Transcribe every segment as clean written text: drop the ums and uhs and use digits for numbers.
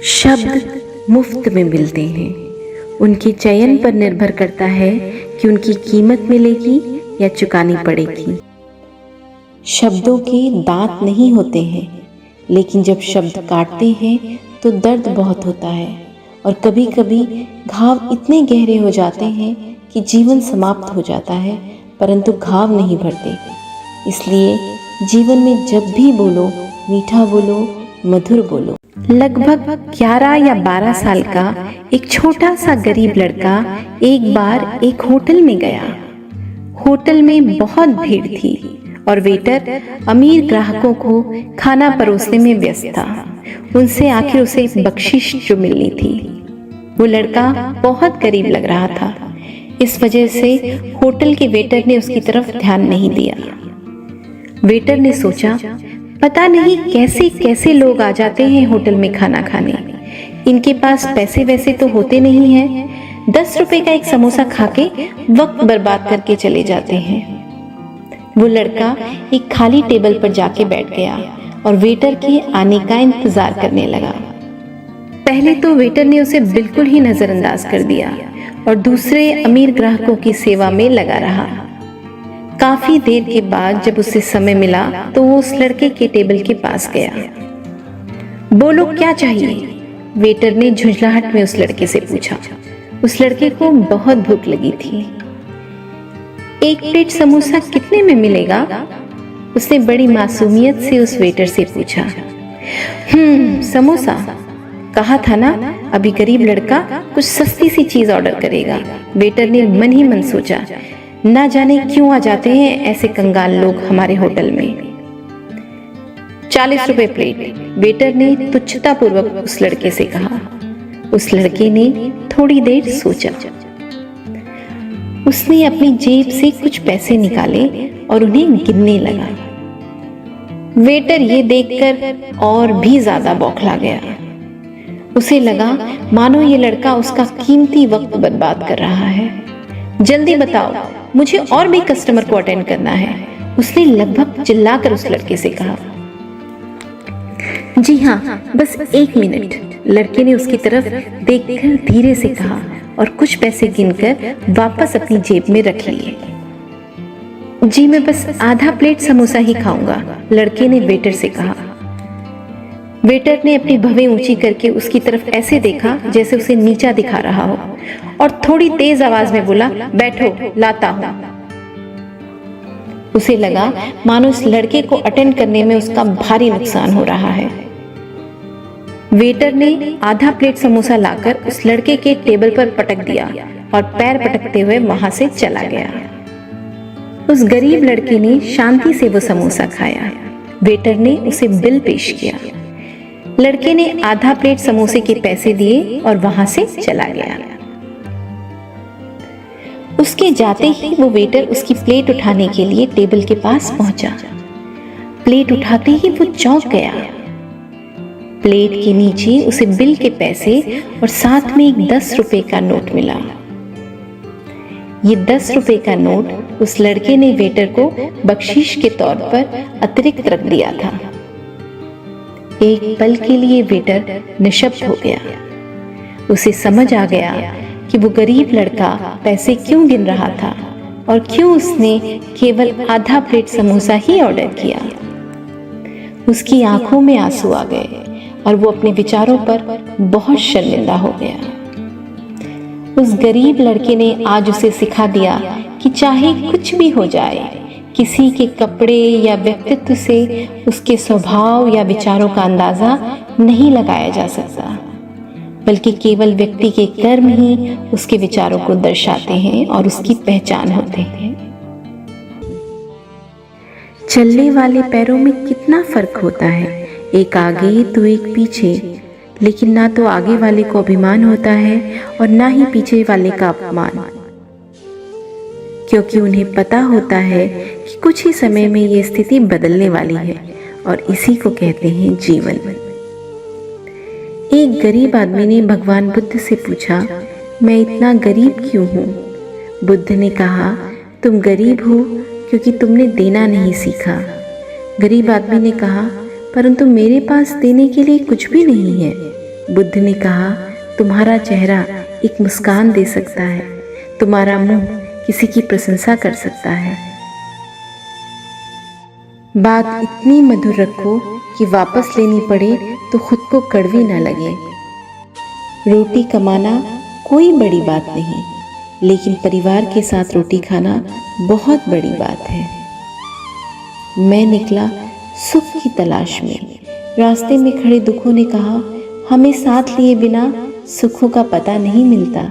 शब्द मुफ्त में मिलते हैं। उनके चयन पर निर्भर करता है कि उनकी कीमत मिलेगी या चुकानी पड़ेगी। शब्दों के दांत नहीं होते हैं, लेकिन जब शब्द काटते हैं तो दर्द बहुत होता है और कभी कभी घाव इतने गहरे हो जाते हैं कि जीवन समाप्त हो जाता है, परंतु घाव नहीं भरते। इसलिए जीवन में जब भी बोलो, मीठा बोलो, मधुर बोलो। लगभग 11 या 12 साल का एक छोटा सा गरीब लड़का एक बार एक होटल में गया। होटल में बहुत भीड़ थी और वेटर अमीर ग्राहकों को खाना परोसने में व्यस्त था। उनसे आखिर उसे बख्शिश जो मिलनी थी। वो लड़का बहुत गरीब लग रहा था, इस वजह से होटल के वेटर ने उसकी तरफ ध्यान नहीं दिया। वेटर ने सोचा, पता नहीं कैसे कैसे लोग आ जाते हैं होटल में खाना खाने। इनके पास पैसे वैसे तो होते नहीं हैं, 10 रुपए का एक समोसा खाके वक्त बर्बाद करके चले जाते हैं। वो लड़का एक खाली टेबल पर जाके बैठ गया और वेटर के आने का इंतजार करने लगा। पहले तो वेटर ने उसे बिल्कुल ही नजरअंदाज कर दिया और दूसरे अमीर ग्राहकों की सेवा में लगा रहा। काफी देर के बाद जब उसे समय मिला तो वो उस लड़के के टेबल के पास गया। बोलो क्या चाहिए? वेटर ने झुंझलाहट में उस लड़के से पूछा। उस लड़के को बहुत भूख लगी थी। एक प्लेट समोसा कितने में मिलेगा? उसने बड़ी मासूमियत से उस वेटर से पूछा। समोसा, कहा था ना अभी गरीब लड़का कुछ सस्ती सी चीज ऑर्डर करेगा। वेटर ने मन ही मन सोचा, ना जाने क्यों आ जाते हैं ऐसे कंगाल लोग हमारे होटल में। 40 रुपए प्लेट, वेटर ने तुच्छता पूर्वक उस लड़के से कहा। उस लड़के ने थोड़ी देर सोचा। उसने अपनी जेब से कुछ पैसे निकाले और उन्हें गिनने लगा। वेटर ये देखकर और भी ज्यादा बौखला गया। उसे लगा मानो ये लड़का उसका कीमती वक्त बर्बाद कर रहा है। जल्दी बताओ, मुझे और भी कस्टमर को अटेंड करना है, उसने लगभग चिल्लाकर उस लड़के से कहा। जी हाँ, बस 1 मिनट, लड़के ने उसकी तरफ देखकर धीरे से कहा और कुछ पैसे गिनकर वापस अपनी जेब में रख लिए। जी मैं बस आधा प्लेट समोसा ही खाऊंगा, लड़के ने वेटर से कहा। वेटर ने अपनी भवें ऊंची करके उसकी तरफ ऐसे देखा जैसे उसे नीचा दिखा रहा हो और थोड़ी तेज आवाज में बोला, बैठो, लाता हूं। उसे लगा मानो इस लड़के को अटेंड करने में उसका भारी नुकसान हो रहा है। वेटर ने आधा प्लेट समोसा लाकर उस लड़के के टेबल पर पटक दिया और पैर पटकते हुए वहां से चला गया। उस गरीब लड़के ने शांति से वो समोसा खाया। वेटर ने उसे बिल पेश किया। लड़के ने आधा प्लेट समोसे के पैसे दिए और वहां से चला गया। उसके जाते ही वो वेटर उसकी प्लेट उठाने के लिए टेबल के पास पहुंचा। प्लेट उठाते ही वो चौंक गया। प्लेट के नीचे उसे बिल के पैसे और साथ में एक 10 रुपए का नोट मिला। ये 10 रुपए का नोट उस लड़के ने वेटर को बख्शीश के तौर पर अतिरिक्त रख दिया था। एक पल के लिए वेटर निशब्द हो गया। उसे समझ आ गया कि वो गरीब लड़का पैसे क्यों गिन रहा था और क्यों उसने केवल आधा प्लेट समोसा ही ऑर्डर किया। उसकी आंखों में आंसू आ गए और वो अपने विचारों पर बहुत शर्मिंदा हो गया। उस गरीब लड़के ने आज उसे सिखा दिया कि चाहे कुछ भी हो जाए, किसी के कपड़े या व्यक्तित्व से उसके स्वभाव या विचारों का अंदाजा नहीं लगाया जा सकता, बल्कि केवल व्यक्ति के कर्म ही उसके विचारों को दर्शाते हैं और उसकी पहचान होते हैं। चलने वाले पैरों में कितना फर्क होता है, एक आगे तो एक पीछे, लेकिन ना तो आगे वाले को अभिमान होता है और ना ही पीछे वाले का अपमान, क्योंकि उन्हें पता होता है कि कुछ ही समय में ये स्थिति बदलने वाली है और इसी को कहते हैं जीवन। एक गरीब आदमी ने भगवान बुद्ध से पूछा, मैं इतना गरीब क्यों हूँ? बुद्ध ने कहा, तुम गरीब हो क्योंकि तुमने देना नहीं सीखा। गरीब आदमी ने कहा, परंतु मेरे पास देने के लिए कुछ भी नहीं है। बुद्ध ने कहा, तुम्हारा चेहरा एक मुस्कान दे सकता है, तुम्हारा मुंह किसी की प्रशंसा कर सकता है। बात इतनी मधुर रखो कि वापस लेनी पड़े तो खुद को कड़वी ना लगे। रोटी कमाना कोई बड़ी बात नहीं, लेकिन परिवार के साथ रोटी खाना बहुत बड़ी बात है। मैं निकला सुख की तलाश में। रास्ते में खड़े दुखों ने कहा, हमें साथ लिए बिना सुखों का पता नहीं मिलता।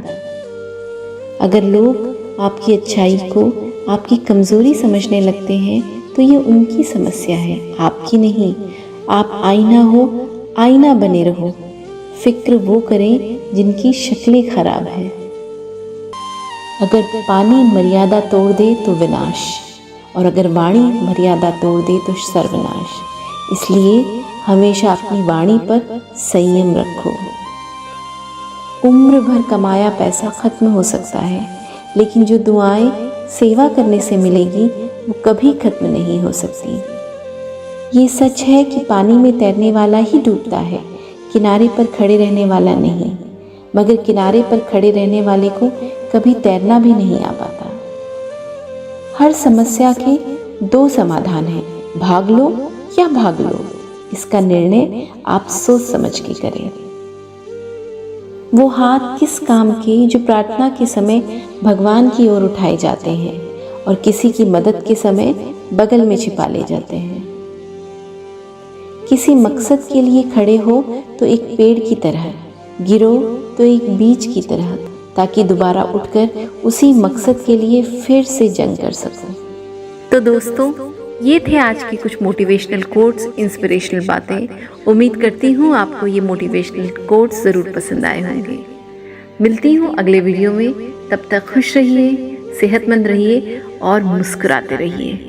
अगर लोग आपकी अच्छाई को आपकी कमजोरी समझने लगते हैं तो ये उनकी समस्या है, आपकी नहीं। आप आईना हो, आईना बने रहो। फिक्र वो करें जिनकी शक्लें खराब है। अगर पानी मर्यादा तोड़ दे तो विनाश, और अगर वाणी मर्यादा तोड़ दे तो सर्वनाश। इसलिए हमेशा अपनी वाणी पर संयम रखो। उम्र भर कमाया पैसा खत्म हो सकता है, लेकिन जो दुआएं सेवा करने से मिलेगी वो कभी खत्म नहीं हो सकती। ये सच है कि पानी में तैरने वाला ही डूबता है, किनारे पर खड़े रहने वाला नहीं। मगर किनारे पर खड़े रहने वाले को कभी तैरना भी नहीं आ पाता। हर समस्या के दो समाधान हैं, भाग लो या भाग लो। इसका निर्णय आप सोच समझ के करें। वो हाथ किस काम के जो प्रार्थना के समय भगवान की ओर उठाए जाते हैं और किसी की मदद के समय बगल में छिपा ले जाते हैं। किसी मकसद के लिए खड़े हो तो एक पेड़ की तरह, गिरो तो एक बीज की तरह, ताकि दोबारा उठकर उसी मकसद के लिए फिर से जंग कर सको। तो दोस्तों, ये थे आज की कुछ मोटिवेशनल कोट्स, इंस्पिरेशनल बातें। उम्मीद करती हूँ आपको ये मोटिवेशनल कोट्स ज़रूर पसंद आए होंगे। मिलती हूँ अगले वीडियो में। तब तक खुश रहिए, सेहतमंद रहिए और मुस्कुराते रहिए।